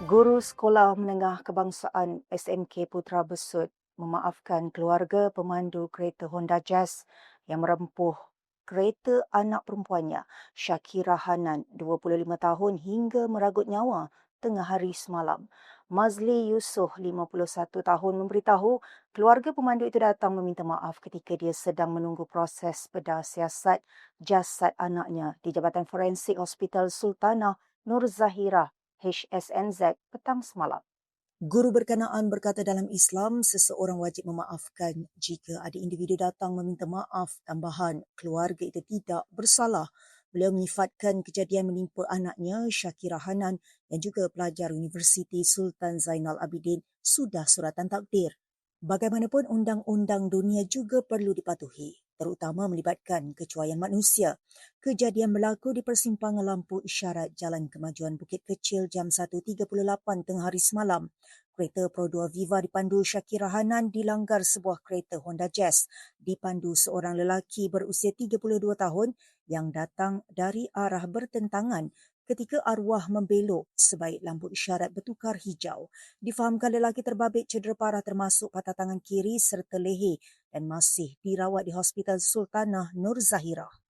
Guru Sekolah Menengah Kebangsaan SMK Putra Besut memaafkan keluarga pemandu kereta Honda Jazz yang merempuh kereta anak perempuannya, Shakira Hanan, 25 tahun hingga meragut nyawa tengah hari semalam. Mazli Yusof, 51 tahun memberitahu keluarga pemandu itu datang meminta maaf ketika dia sedang menunggu proses bedah siasat jasad anaknya di Jabatan Forensik Hospital Sultanah Nur Zahirah HSNZ petang semalam. Guru berkenaan berkata dalam Islam, seseorang wajib memaafkan jika ada individu datang meminta maaf tambahan keluarga itu tidak bersalah. Beliau menyifatkan kejadian menimpa anaknya Shakira Hanan yang juga pelajar Universiti Sultan Zainal Abidin sudah suratan takdir. Bagaimanapun undang-undang dunia juga perlu dipatuhi, terutama melibatkan kecuaian manusia. Kejadian berlaku di persimpangan lampu isyarat Jalan Kemajuan Bukit Kecil jam 1.38 tengah hari semalam. Kereta Pro 2 Viva dipandu Shakira Hanan dilanggar sebuah kereta Honda Jazz dipandu seorang lelaki berusia 32 tahun yang datang dari arah bertentangan ketika arwah membelok sebaik lampu isyarat bertukar hijau. Difahamkan lelaki terbabit cedera parah termasuk patah tangan kiri serta leher dan masih dirawat di Hospital Sultanah Nur Zahirah.